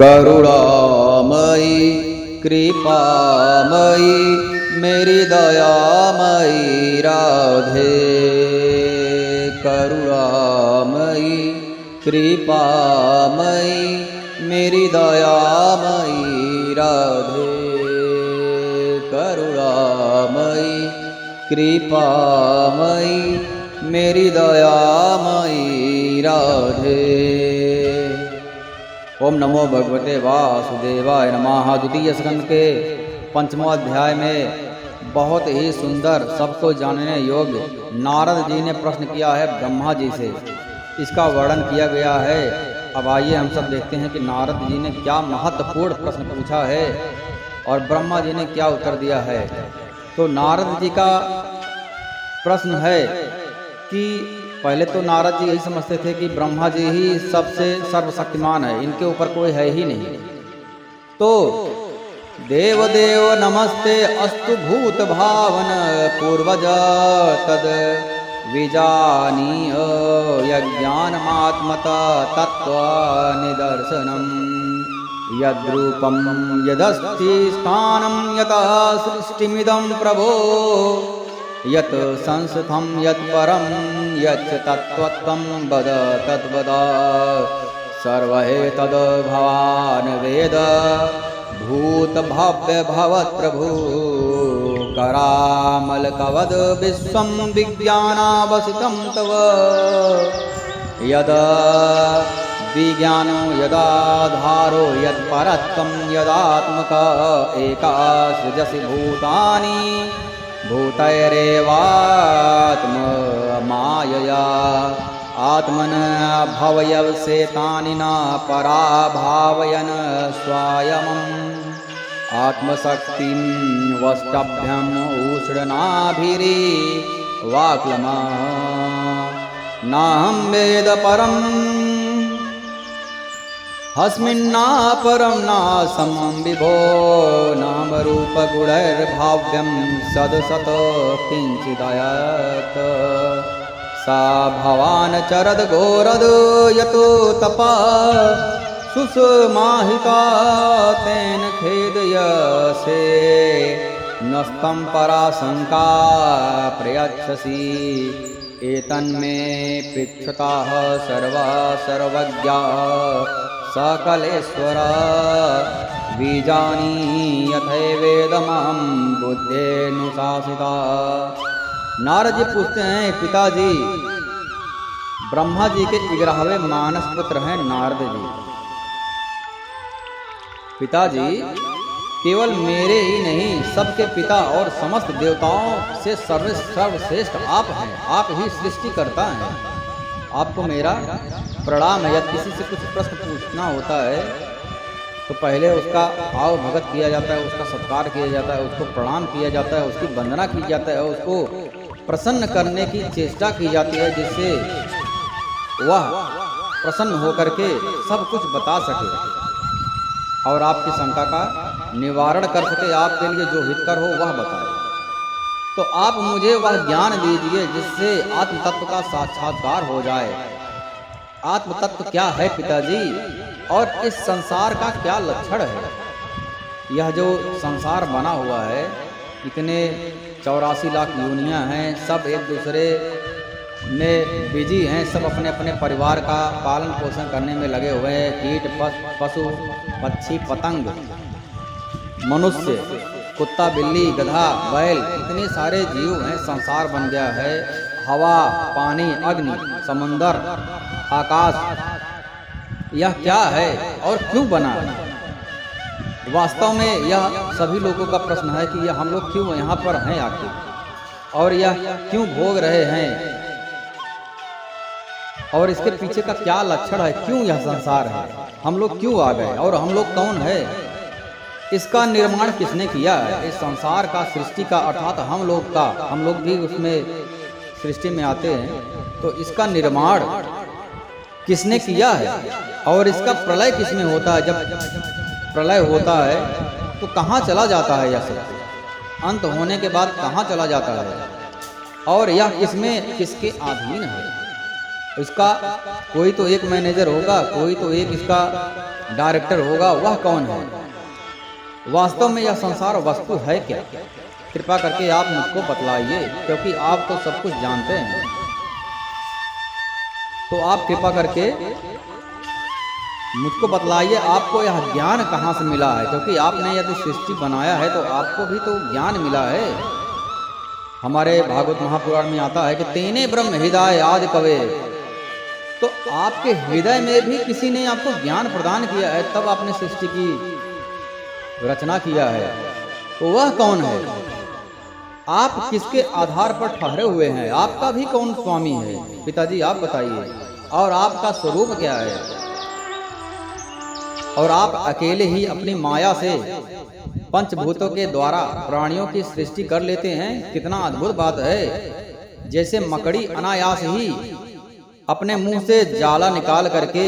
करुणामयी कृपामयी मेरी दयामयी राधे। करुणामयी कृपामयी मेरी दयामयी राधे। करुणामयी कृपामयी मेरी दयामयी राधे। ओम नमो भगवते वासुदेवाय नमः। द्वितीय स्कंद के 5वें अध्याय में बहुत ही सुंदर सबको जानने योग्य नारद जी ने प्रश्न किया है ब्रह्मा जी से। इसका वर्णन किया गया है। अब आइए हम सब देखते हैं कि नारद जी ने क्या महत्वपूर्ण प्रश्न पूछा है और ब्रह्मा जी ने क्या उत्तर दिया है। तो नारद जी का प्रश्न है कि पहले तो नारद जी यही समझते थे कि ब्रह्मा जी ही सबसे सर्वशक्तिमान है, इनके ऊपर कोई है ही नहीं। तो देव देव नमस्ते अस्तु भूत भावन पूर्वज तद विजानीय यज्ञानमात्मता तत्व निदर्शनम यद्रूपम यदस्ति स्थानं यतः सृष्टिमिदं प्रभो यत् संस्थं यत् परं यत् तत्त्वं वद तद्वद सर्वैतद् भवान् वेद भूत भव्य भवत् प्रभु करामलकवद् विश्वं विज्ञानावसितं तव यदा विज्ञानो यदाधारो यत्परत्वं यदात्मक एका सृजसि भूतानि भूतैरेवात्ममायया आत्मन भवयवसेतानि न पराभावयन् स्वायमम् आत्मशक्तिं वष्टभ्यम् उष्णनाभिरी वाक्लमा नाहं वेद परम् हस्मिन्ना परं न समं विभो नाम रूप गुणैर्भाव्यं सदसत किंचिदयत् सा भवान् चरद घोरद यतो तपा सुषमाहिता तेन खेदयसे नस्तं पराशंका प्रयच्छसि एतन्मे पृच्छताः सर्वा सर्वज्ञा सकलेश्वर बीजानी यथैवेदमहं बुद्धेनुशासिता। नारद जी पूछते हैं पिताजी, ब्रह्मा जी के 11वें मानस पुत्र हैं नारद जी। पिताजी केवल मेरे ही नहीं सबके पिता और समस्त देवताओं से सर्वश्रेष्ठ आप हैं। आप ही सृष्टि करता हैं। आपको मेरा प्रणाम है। यदि किसी से कुछ प्रश्न पूछना होता है तो पहले उसका आव भगत किया जाता है, उसका सत्कार किया जाता है, उसको प्रणाम किया जाता है, उसकी वंदना की जाता है, उसको प्रसन्न करने की चेष्टा की जाती है जिससे वह प्रसन्न होकर के सब कुछ बता सके और आपकी शंका का निवारण कर सके, आपके लिए जो हितकर हो वह बताए। तो आप मुझे वह ज्ञान दीजिए जिससे आत्म तत्व का साक्षात्कार हो जाए। आत्म तत्व क्या है पिताजी, और इस संसार का क्या लक्षण है? यह जो संसार बना हुआ है, इतने 84 लाख योनियां हैं, सब एक दूसरे में बिजी हैं, सब अपने अपने परिवार का पालन पोषण करने में लगे हुए हैं। कीट पशु पक्षी पतंग मनुष्य कुत्ता बिल्ली गधा बैल, इतने सारे जीव हैं। संसार बन गया है। हवा पानी अग्नि समुंदर आकाश, यह क्या है और क्यों बना? वास्तव में यह सभी लोगों का प्रश्न है कि यह हम लोग क्यों यहाँ पर हैं आखिर, और यह क्यों भोग रहे हैं, और इसके पीछे का क्या लक्षण है, क्यों यह संसार है, हम लोग क्यों आ गए और हम लोग कौन है, इसका निर्माण किसने किया है? इस संसार का सृष्टि का अर्थात हम लोग भी उसमें सृष्टि में आते हैं। तो इसका निर्माण किसने किया है और इसका प्रलय किसमें होता है? जब प्रलय होता है तो कहाँ चला जाता है? यह सब अंत होने के बाद कहाँ चला जाता है और यह किसमें किसके अधीन है? इसका कोई तो एक मैनेजर होगा, कोई तो एक इसका डायरेक्टर होगा, वह कौन है? वास्तव में यह संसार वस्तु है क्या? कृपा करके आप मुझको बतलाइए, क्योंकि आप तो सब कुछ जानते हैं। तो आप कृपा करके मुझको बतलाइए, आपको यह ज्ञान कहाँ से मिला है? क्योंकि आपने यदि सृष्टि बनाया है तो आपको भी तो ज्ञान मिला है। हमारे भागवत महापुराण में आता है कि तेने ब्रह्म हृदय आदि कवे, तो आपके हृदय में भी किसी ने आपको ज्ञान प्रदान किया है, तब आपने सृष्टि की रचना किया है। तो वह कौन है? आप किसके आधार पर ठहरे हुए हैं? आपका भी कौन स्वामी है? पिताजी आप बताइए, और आपका स्वरूप क्या है? और आप अकेले ही अपनी माया से पंचभूतों के द्वारा प्राणियों की सृष्टि कर लेते हैं। कितना अद्भुत बात है। जैसे मकड़ी अनायास ही अपने मुंह से जाला निकाल करके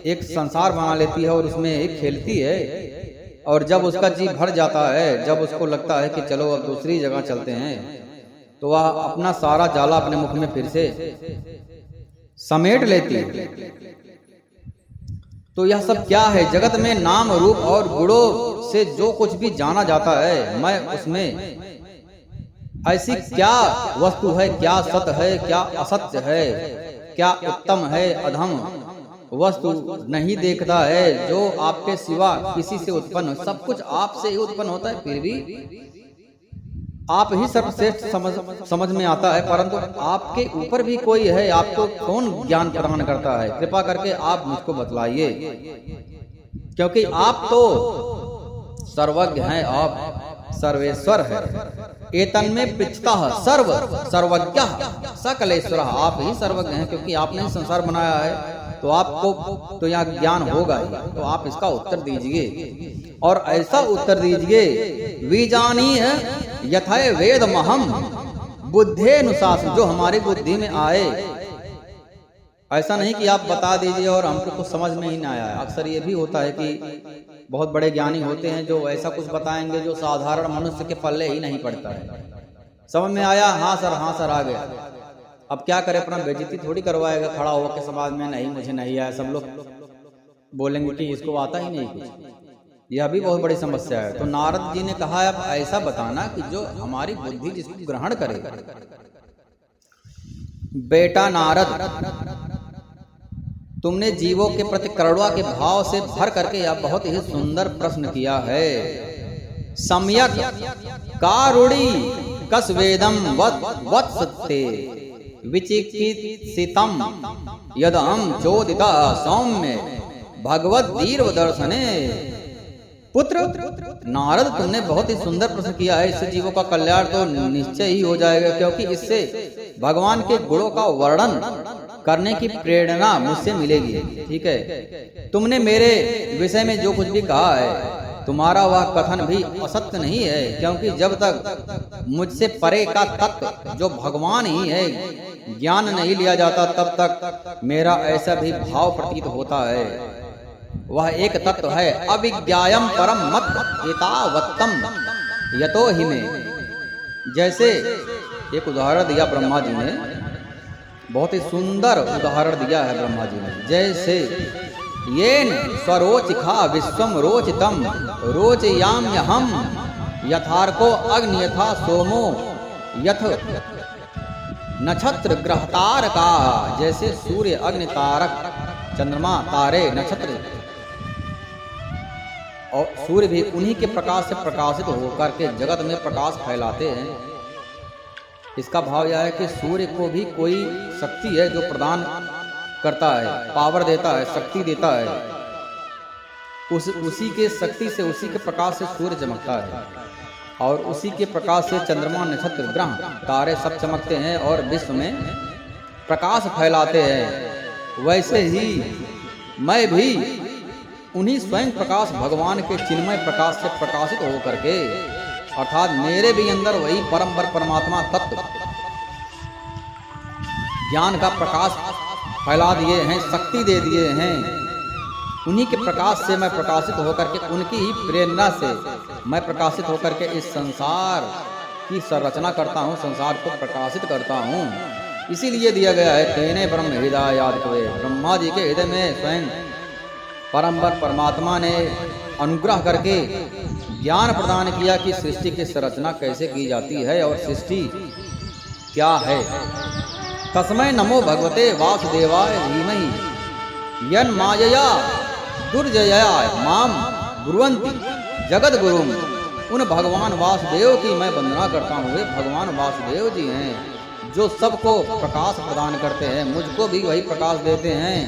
एक संसार बना लेती है और उसमें एक खेलती है, और जब उसका जी भर जाता है, जब उसको लगता है कि चलो अब दूसरी जगह चलते हैं, तो वह अपना सारा जाला अपने मुख में फिर से समेट लेती है। तो यह सब क्या है? जगत में नाम रूप और गुणों से जो कुछ भी जाना जाता है, मैं उसमें ऐसी क्या वस्तु है, क्या सत्य है, क्या असत्य है, क्या उत्तम है, अधम वस्तु नहीं देखता है, जो आपके सिवा किसी से उत्पन्न हो। सब कुछ आपसे ही उत्पन्न होता है, फिर भी आप ही सर्वश्रेष्ठ समझ में आता है, परंतु आपके ऊपर भी कोई है। आपको कौन ज्ञान प्रदान करता है? कृपा करके आप मुझको बतलाइए, क्योंकि आप तो सर्वज्ञ हैं, आप सर्वेश्वर है। एतन्मे पिछता सर्व सर्वज्ञ सकलेश्वर, आप ही सर्वज्ञ हैं, क्योंकि आपने ही संसार बनाया है, तो आपको तो यहाँ ज्ञान होगा ही। तो आप इसका उत्तर दीजिए, और ऐसा उत्तर दीजिए विजानीय यथय वेद महम बुद्धेनुशासन, जो हमारी बुद्धि में आए। ऐसा नहीं कि आप बता दीजिए और हमको कुछ समझ में ही ना आया। अक्सर ये भी होता है कि बहुत बड़े ज्ञानी होते हैं जो ऐसा कुछ बताएंगे जो साधारण मनुष्य के पल्ले ही नहीं पड़ता है। समझ में आया? हाँ सर आ गया। अब क्या करे, अपना बेइज्जती थोड़ी करवाएगा खड़ा होकर समाज में, नहीं मुझे नहीं आया। सब लोग बोलेंगे कि इसको आता ही नहीं कुछ। यह भी बहुत बड़ी समस्या है। तो नारद जी ने कहा अब ऐसा बताना कि जो हमारी बुद्धि जिसको ग्रहण करे। बेटा नारद, तुमने जीवों के प्रति करुणा के भाव से भर करके यह बहुत ही सुंदर प्रश्न किया है। सम्यक कारुणी कसवेदम वत्सते विचिकित्सितम यदहम चोदिता सौम्य भगवत दीर्घ दर्शने। पुत्र नारद, तुमने बहुत ही सुंदर प्रश्न किया है। इससे जीवों का कल्याण तो निश्चय ही हो जाएगा, क्योंकि इससे भगवान के गुणों का वर्णन करने की प्रेरणा मुझसे मिलेगी। ठीक है, तुमने मेरे विषय में जो कुछ भी कहा है, तुम्हारा वह कथन भी असत्य नहीं है, क्योंकि जब तक मुझसे परे का तत्व जो भगवान ही है ज्ञान नहीं लिया जाता, तब तक मेरा ऐसा भी भाव प्रतीत होता है। वह एक तत्व है अविज्ञायम परम मत एतावत्तम यतो हि में। जैसे एक उदाहरण दिया ब्रह्मा जी ने, बहुत ही सुंदर उदाहरण दिया है ब्रह्मा जी ने। जैसे येन स्वरोचिखा विश्वम रोचितम रोचयाम्यहम यथार्को अग्नि यथा सोमो यथ नक्षत्र ग्रहतार का। जैसे सूर्य, अग्नि, तारक, चंद्रमा, तारे, नक्षत्र और सूर्य भी उन्हीं के प्रकाश से प्रकाशित होकर के जगत में प्रकाश फैलाते हैं। इसका भाव यह है कि सूर्य को भी कोई शक्ति है जो प्रदान करता है, पावर देता है, शक्ति देता है। उसी के शक्ति से, उसी के प्रकाश से सूर्य चमकता है, और उसी के प्रकाश से चंद्रमा, नक्षत्र, ग्रह, तारे सब चमकते हैं और विश्व में प्रकाश फैलाते हैं। वैसे ही मैं भी उन्हीं स्वयं प्रकाश भगवान के चिन्मय प्रकाश से प्रकाशित होकर के, अर्थात मेरे भी अंदर वही परम परमात्मा तत्व ज्ञान का प्रकाश फैला दिए हैं, शक्ति दे दिए हैं। उन्हीं के प्रकाश से मैं प्रकाशित होकर के, उनकी ही प्रेरणा से मैं प्रकाशित होकर के इस संसार की संरचना करता हूँ, संसार को प्रकाशित करता हूँ। इसीलिए दिया गया है तेने ब्रह्म हृदय याद कवे। ब्रह्मा जी के हृदय में स्वयं परमवर परमात्मा ने अनुग्रह करके ज्ञान प्रदान किया कि सृष्टि की संरचना कैसे की जाती है और सृष्टि क्या है। तस्मै नमो भगवते वासुदेवाय धीमहि यन मायया दुर्जया माम गुरुवंती जगत गुरुम। उन भगवान वासुदेव की मैं वंदना करता हूँ। वे भगवान वासुदेव जी हैं जो सबको प्रकाश प्रदान करते हैं, मुझको भी वही प्रकाश देते हैं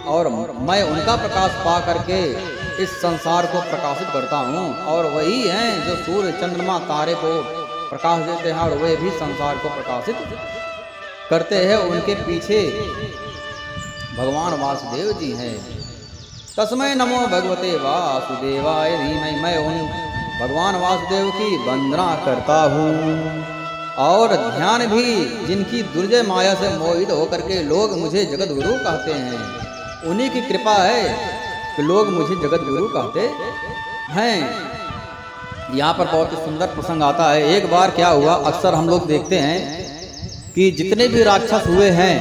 और मैं उनका प्रकाश पा करके इस संसार को प्रकाशित करता हूँ। और वही हैं जो सूर्य चंद्रमा तारे को प्रकाश देते हैं और वे भी संसार को प्रकाशित करते हैं। उनके पीछे भगवान वासुदेव जी हैं। तस्मै नमो भगवते वासुदेवाय धीमहि। मैं उन भगवान वासुदेव की वंदना करता हूँ। और ध्यान भी जिनकी दुर्जय माया से मोहित होकर के लोग मुझे जगत गुरु कहते हैं, उन्हीं की कृपा है कि लोग मुझे जगत गुरु कहते हैं। यहाँ पर बहुत ही सुंदर प्रसंग आता है। एक बार क्या हुआ, अक्सर हम लोग देखते हैं कि जितने भी राक्षस हुए हैं,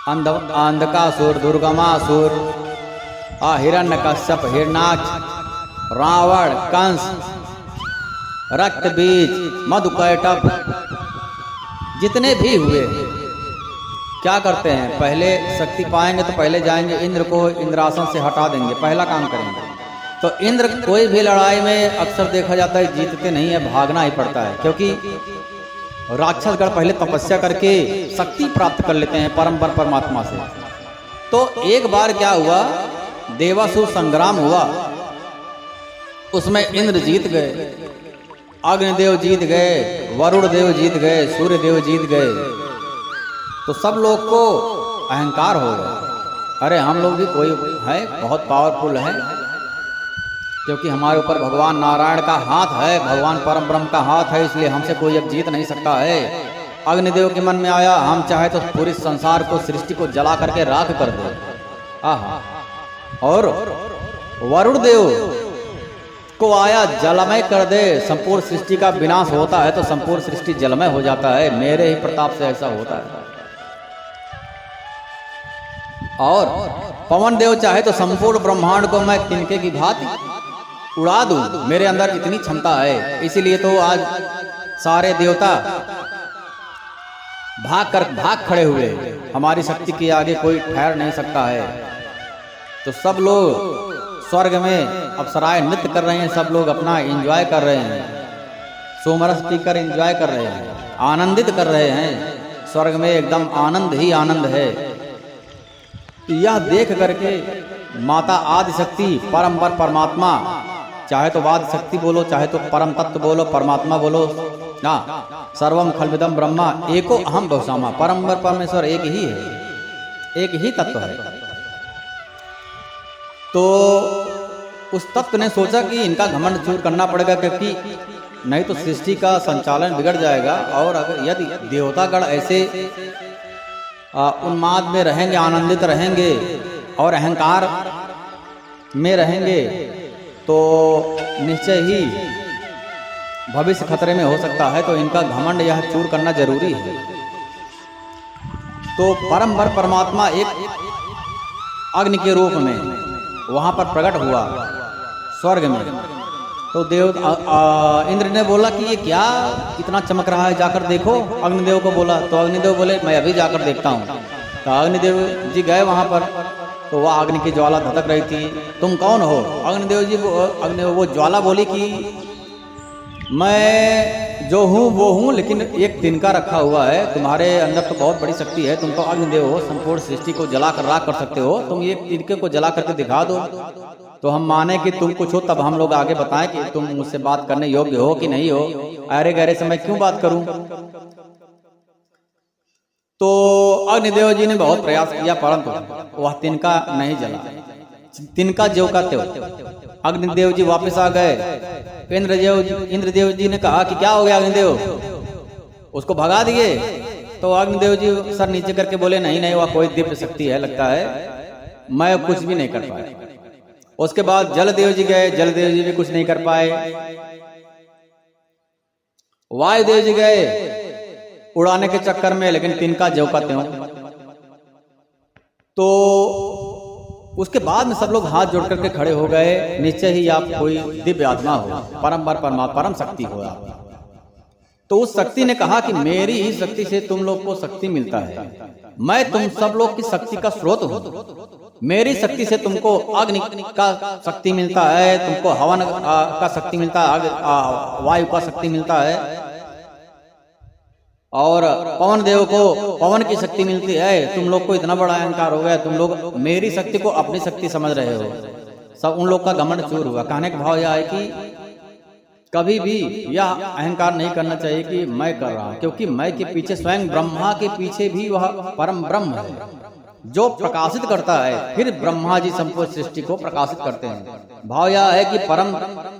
अंधकासुर, दुर्गमासुर, हिरण्यकश्यप, हिरणाक्ष, रावण, कंस, रक्तबीज, मधुकैटभ, जितने भी हुए क्या करते हैं, पहले शक्ति पाएंगे तो पहले जाएंगे इंद्र को इंद्रासन से हटा देंगे, पहला काम करेंगे। तो इंद्र कोई भी लड़ाई में अक्सर देखा जाता है जीतते नहीं है, भागना ही पड़ता है, क्योंकि राक्षसगण पहले तपस्या करके शक्ति प्राप्त कर लेते हैं परमपर परमात्मा से। तो एक बार क्या हुआ, देवासुर संग्राम हुआ, उसमें इंद्र जीत गए, अग्निदेव जीत गए, वरुण देव जीत गए, सूर्य देव जीत गए। तो सब लोग को अहंकार हो गया, अरे हम लोग भी कोई है, बहुत पावरफुल है, क्योंकि हमारे ऊपर भगवान नारायण का हाथ है, भगवान परम ब्रह्म का हाथ है, इसलिए हमसे कोई अब जीत नहीं सकता है। अग्निदेव के मन में आया, हम चाहे तो पूरे संसार को, सृष्टि को जला करके राख कर दे। आहा। और वरुण देव को आया, जलमय कर दे, संपूर्ण सृष्टि का विनाश होता है तो संपूर्ण सृष्टि जलमय हो जाता है, मेरे ही प्रताप से ऐसा होता है। और पवन देव चाहे तो संपूर्ण ब्रह्मांड को मैं तिनके की भांति उड़ा दूं, मेरे अंदर इतनी क्षमता है। इसीलिए तो आज सारे देवता भाग खड़े हुए, हमारी शक्ति के आगे कोई ठहर नहीं सकता है। तो सब लोग स्वर्ग में अप्सराएं नृत्य कर रहे हैं, सब लोग अपना एंजॉय कर रहे हैं, सोमरस पीकर एंजॉय कर रहे हैं, आनंदित कर रहे हैं। स्वर्ग में एकदम आनंद ही आनंद है। यह देख करके माता आदि शक्ति परमपर परमात्मा, चाहे तो वाद शक्ति बोलो, चाहे तो परम तत्व बोलो, परमात्मा बोलो ना, सर्वम खलविदम ब्रह्मा एको अहम बहुसामा, परमपर परमेश्वर एक ही है, एक ही तत्व है। तो उस तत्व ने सोचा कि इनका घमंड दूर करना पड़ेगा, क्योंकि नहीं तो सृष्टि का संचालन बिगड़ जाएगा। और अगर यदि देवतागण ऐसे उन्माद में रहेंगे, आनंदित रहेंगे और अहंकार में रहेंगे, तो निश्चय ही भविष्य खतरे में हो सकता है। तो इनका घमंड यह चूर करना जरूरी है। तो परमवर परमात्मा एक अग्नि के रूप में वहां पर प्रकट हुआ स्वर्ग में। तो देव इंद्र ने बोला कि ये क्या इतना चमक रहा है, जाकर देखो। अग्निदेव को बोला, तो अग्निदेव बोले मैं अभी जाकर देखता हूँ। तो अग्निदेव जी गए वहाँ पर, तो वह अग्नि की ज्वाला धधक रही थी। तुम कौन हो? अग्निदेव जी वो ज्वाला बोली कि मैं जो हूँ वो हूँ, लेकिन एक तिनका रखा हुआ है, तुम्हारे अंदर तो बहुत बड़ी शक्ति है, तुम तो अग्निदेव हो, संपूर्ण सृष्टि को जला कर राख कर सकते हो, तुम एक तिनके को जला करके दिखा दो तो हम माने कि तुम कुछ हो, तब हम लोग आगे बताएं कि तुम मुझसे बात करने योग्य हो कि नहीं हो। अरे गहरे से मैं क्यों बात करूं? तो अग्निदेव जी ने बहुत प्रयास किया, परंतु वह तिनका नहीं जला, तिनका ज्यों का त्यों। अग्निदेव जी वापस आ गए। इंद्रदेव जी ने कहा कि क्या हो गया अग्निदेव, उसको भगा दिए? तो अग्निदेव जी सर नीचे करके बोले नहीं नहीं, वह कोई दिव्य शक्ति है, लगता है मैं कुछ भी नहीं कर पाया। उसके बाद जलदेव जी गए, जलदेव जी भी कुछ नहीं कर पाए। वायुदेव जी गए, उड़ाने के चक्कर में, लेकिन तिनका ज्यों का त्यों। तो उसके बाद में सब लोग हाथ जोड़ करके खड़े हो गए, निश्चय ही आप कोई दिव्य आत्मा हो, परम शक्ति हो आप। तो उस शक्ति ने कहा कि मेरी ही शक्ति से तुम लोग को शक्ति मिलता है, मैं तुम सब लोग की शक्ति का स्रोत हूँ। मेरी शक्ति से तुमको अग्नि का शक्ति मिलता है, तुमको हवन का शक्ति मिलता है, वायु का शक्ति मिलता है, और पवन देव को पवन की शक्ति मिलती है। तुम लोग को इतना बड़ा अहंकार हो गया, तुम लोग मेरी शक्ति को अपनी शक्ति समझ रहे हो। सब उन लोग का घमंड चूर हुआ। कहने का भाव यह है कि कभी भी यह अहंकार नहीं करना चाहिए कि मैं कर रहा हूं, क्योंकि मैं के पीछे स्वयं ब्रह्मा के पीछे भी वह परम ब्रह्म है जो प्रकाशित करता है। फिर ब्रह्मा जी संपूर्ण सृष्टि को प्रकाशित करते हैं। भाव यह है कि परम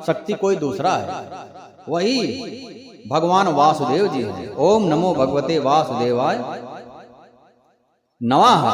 शक्ति कोई दूसरा है, वही भगवान वासुदेव जी है। ओम नमो भगवते वासुदेवाय नमः।